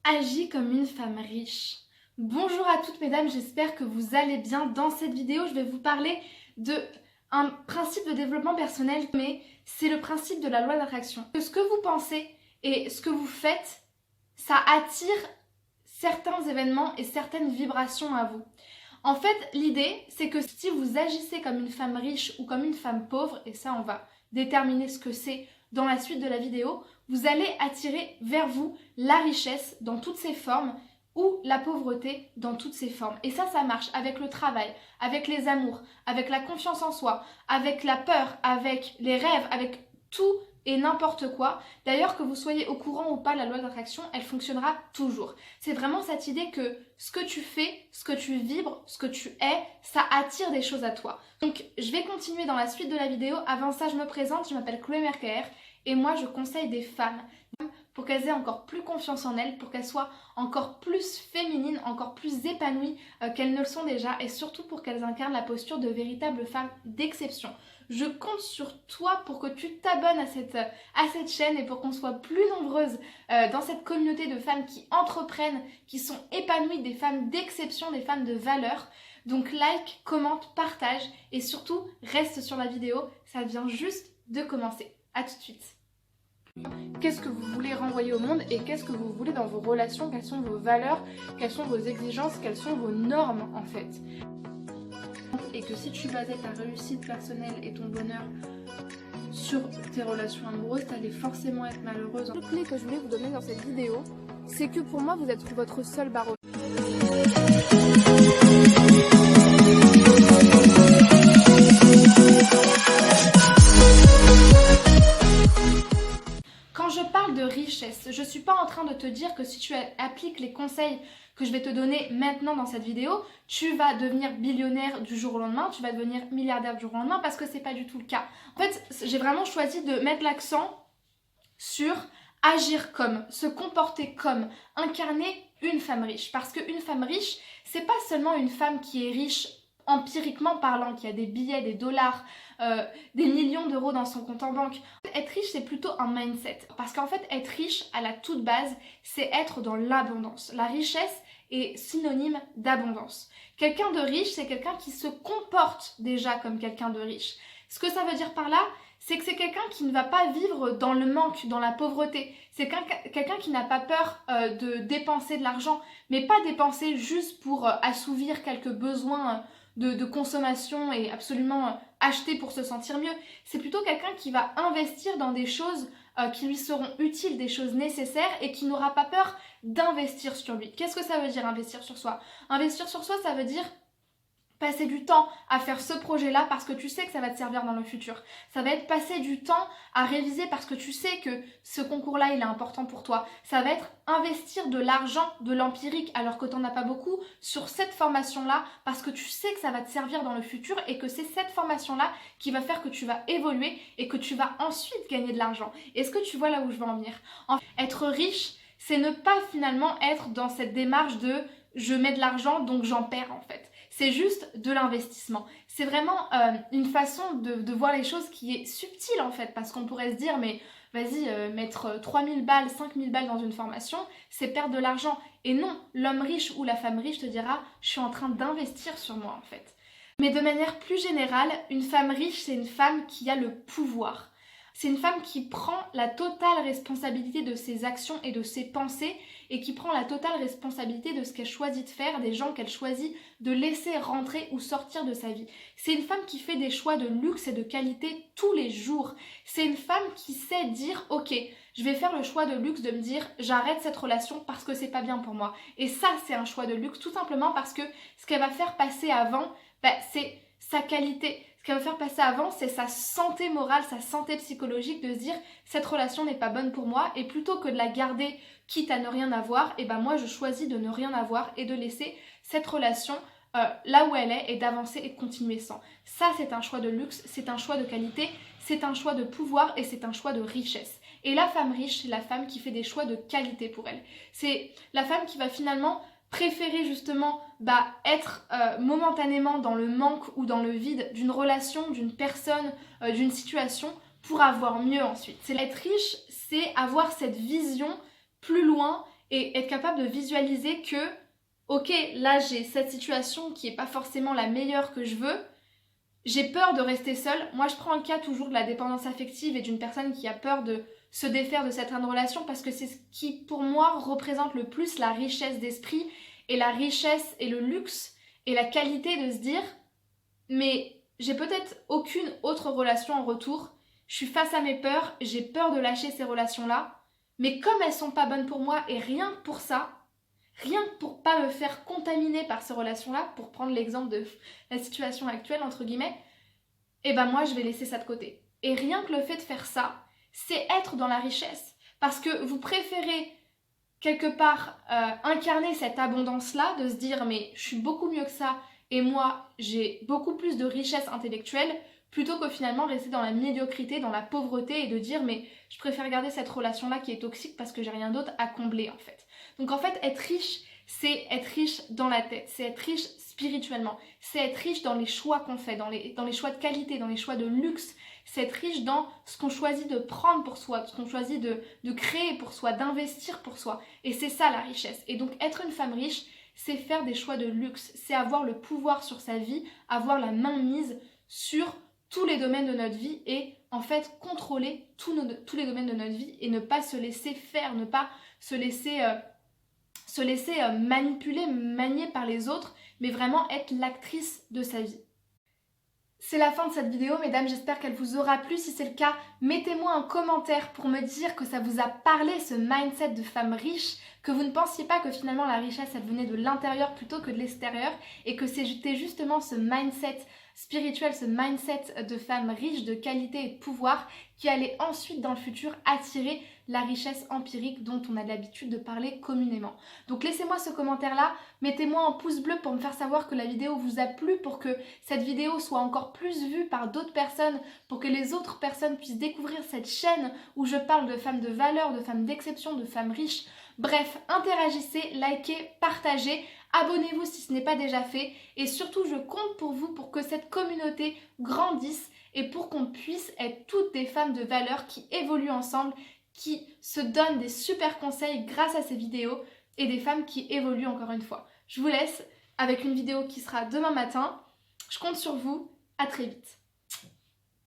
Agis comme une femme riche. Bonjour à toutes mesdames, j'espère que vous allez bien. Dans cette vidéo, je vais vous parler d'un principe de développement personnel, mais c'est le principe de la loi d'attraction. Ce que vous pensez et ce que vous faites, ça attire certains événements et certaines vibrations à vous. En fait, l'idée, c'est que si vous agissez comme une femme riche ou comme une femme pauvre, et ça on va déterminer ce que c'est dans la suite de la vidéo, vous allez attirer vers vous la richesse dans toutes ses formes ou la pauvreté dans toutes ses formes. Et ça marche avec le travail, avec les amours, avec la confiance en soi, avec la peur, avec les rêves, avec tout et n'importe quoi. D'ailleurs, que vous soyez au courant ou pas, la loi d'attraction, elle fonctionnera toujours. C'est vraiment cette idée que ce que tu fais, ce que tu vibres, ce que tu es, ça attire des choses à toi. Donc, je vais continuer dans la suite de la vidéo. Avant ça, je me présente, je m'appelle Chloé Mercaer et moi, je conseille des femmes pour qu'elles aient encore plus confiance en elles, pour qu'elles soient encore plus féminines, encore plus épanouies qu'elles ne le sont déjà, et surtout pour qu'elles incarnent la posture de véritables femmes d'exception. Je compte sur toi pour que tu t'abonnes à cette chaîne et pour qu'on soit plus nombreuses dans cette communauté de femmes qui entreprennent, qui sont épanouies, des femmes d'exception, des femmes de valeur. Donc like, commente, partage et surtout reste sur la vidéo, ça vient juste de commencer. À tout de suite. Qu'est-ce que vous voulez renvoyer au monde et qu'est-ce que vous voulez dans vos relations, quelles sont vos valeurs, quelles sont vos exigences, quelles sont vos normes en fait. Et que si tu basais ta réussite personnelle et ton bonheur sur tes relations amoureuses, t'allais forcément être malheureuse. La clé que je voulais vous donner dans cette vidéo, c'est que pour moi vous êtes votre seul barreau. Quand je parle de richesse, je ne suis pas en train de te dire que si tu appliques les conseils que je vais te donner maintenant dans cette vidéo, tu vas devenir billionnaire du jour au lendemain, tu vas devenir milliardaire du jour au lendemain, parce que c'est pas du tout le cas. En fait, j'ai vraiment choisi de mettre l'accent sur agir comme, se comporter comme, incarner une femme riche. Parce qu'une femme riche, c'est pas seulement une femme qui est riche empiriquement parlant, qui a des billets, des dollars, des millions d'euros dans son compte en banque. Être riche, c'est plutôt un mindset. Parce qu'en fait, être riche, à la toute base, c'est être dans l'abondance. La richesse est synonyme d'abondance. Quelqu'un de riche, c'est quelqu'un qui se comporte déjà comme quelqu'un de riche. Ce que ça veut dire par là, c'est que c'est quelqu'un qui ne va pas vivre dans le manque, dans la pauvreté. C'est quelqu'un qui n'a pas peur de dépenser de l'argent, mais pas dépenser juste pour assouvir quelques besoins de consommation et absolument acheter pour se sentir mieux. C'est plutôt quelqu'un qui va investir dans des choses qui lui seront utiles, des choses nécessaires et qui n'aura pas peur d'investir sur lui. Qu'est-ce que ça veut dire investir sur soi? Investir sur soi, ça veut dire passer du temps à faire ce projet-là parce que tu sais que ça va te servir dans le futur. Ça va être passer du temps à réviser parce que tu sais que ce concours-là, il est important pour toi. Ça va être investir de l'argent, de l'empirique, alors que tu n'en as pas beaucoup, sur cette formation-là parce que tu sais que ça va te servir dans le futur et que c'est cette formation-là qui va faire que tu vas évoluer et que tu vas ensuite gagner de l'argent. Est-ce que tu vois là où je veux en venir? Être riche, c'est ne pas finalement être dans cette démarche de « je mets de l'argent, donc j'en perds » en fait. C'est juste de l'investissement. C'est vraiment une façon de voir les choses qui est subtile en fait, parce qu'on pourrait se dire mais vas-y, mettre 3000 balles, 5000 balles dans une formation, c'est perdre de l'argent. Et non, l'homme riche ou la femme riche te dira je suis en train d'investir sur moi en fait. Mais de manière plus générale, une femme riche, c'est une femme qui a le pouvoir. C'est une femme qui prend la totale responsabilité de ses actions et de ses pensées et qui prend la totale responsabilité de ce qu'elle choisit de faire, des gens qu'elle choisit de laisser rentrer ou sortir de sa vie. C'est une femme qui fait des choix de luxe et de qualité tous les jours. C'est une femme qui sait dire « Ok, je vais faire le choix de luxe de me dire j'arrête cette relation parce que c'est pas bien pour moi. » Et ça, c'est un choix de luxe tout simplement parce que ce qu'elle va faire passer avant, c'est sa qualité. Ce qu'elle va faire passer avant, c'est sa santé morale, sa santé psychologique, de se dire cette relation n'est pas bonne pour moi et plutôt que de la garder quitte à ne rien avoir, et ben moi je choisis de ne rien avoir et de laisser cette relation là où elle est et d'avancer et de continuer sans. Ça c'est un choix de luxe, c'est un choix de qualité, c'est un choix de pouvoir et c'est un choix de richesse. Et la femme riche, c'est la femme qui fait des choix de qualité pour elle. C'est la femme qui va finalement préférer justement être momentanément dans le manque ou dans le vide d'une relation, d'une personne, d'une situation pour avoir mieux ensuite. C'est être riche, c'est avoir cette vision plus loin et être capable de visualiser que, ok, là j'ai cette situation qui n'est pas forcément la meilleure que je veux, j'ai peur de rester seule. Moi je prends le cas toujours de la dépendance affective et d'une personne qui a peur de se défaire de certaines relations parce que c'est ce qui pour moi représente le plus la richesse d'esprit et la richesse et le luxe et la qualité de se dire mais j'ai peut-être aucune autre relation en retour, je suis face à mes peurs, j'ai peur de lâcher ces relations-là, mais comme elles sont pas bonnes pour moi et rien que pour ça, rien que pour pas me faire contaminer par ces relations-là, pour prendre l'exemple de la situation actuelle entre guillemets, et ben moi je vais laisser ça de côté. Et rien que le fait de faire ça, c'est être dans la richesse. Parce que vous préférez quelque part incarner cette abondance-là, de se dire mais je suis beaucoup mieux que ça et moi j'ai beaucoup plus de richesse intellectuelle, plutôt que finalement rester dans la médiocrité, dans la pauvreté et de dire mais je préfère garder cette relation-là qui est toxique parce que j'ai rien d'autre à combler en fait. Donc en fait être riche, c'est être riche dans la tête, c'est être riche spirituellement, c'est être riche dans les choix qu'on fait, dans les choix de qualité, dans les choix de luxe, c'est être riche dans ce qu'on choisit de prendre pour soi, ce qu'on choisit de créer pour soi, d'investir pour soi. Et c'est ça la richesse. Et donc être une femme riche, c'est faire des choix de luxe, c'est avoir le pouvoir sur sa vie, avoir la main mise sur tous les domaines de notre vie et en fait contrôler tous les domaines de notre vie et ne pas se laisser faire, ne pas se laisser manipuler, manier par les autres, mais vraiment être l'actrice de sa vie. C'est la fin de cette vidéo, mesdames, j'espère qu'elle vous aura plu. Si c'est le cas, mettez-moi un commentaire pour me dire que ça vous a parlé, ce mindset de femme riche, que vous ne pensiez pas que finalement la richesse, elle venait de l'intérieur plutôt que de l'extérieur, et que c'était justement ce mindset spirituel, ce mindset de femme riche, de qualité et de pouvoir qui allait ensuite dans le futur attirer la richesse empirique dont on a l'habitude de parler communément. Donc laissez-moi ce commentaire-là, mettez-moi un pouce bleu pour me faire savoir que la vidéo vous a plu, pour que cette vidéo soit encore plus vue par d'autres personnes, pour que les autres personnes puissent découvrir cette chaîne où je parle de femmes de valeur, de femmes d'exception, de femmes riches. Bref, interagissez, likez, partagez, abonnez-vous si ce n'est pas déjà fait et surtout je compte pour vous pour que cette communauté grandisse et pour qu'on puisse être toutes des femmes de valeur qui évoluent ensemble, qui se donnent des super conseils grâce à ces vidéos et des femmes qui évoluent encore une fois. Je vous laisse avec une vidéo qui sera demain matin. Je compte sur vous. À très vite.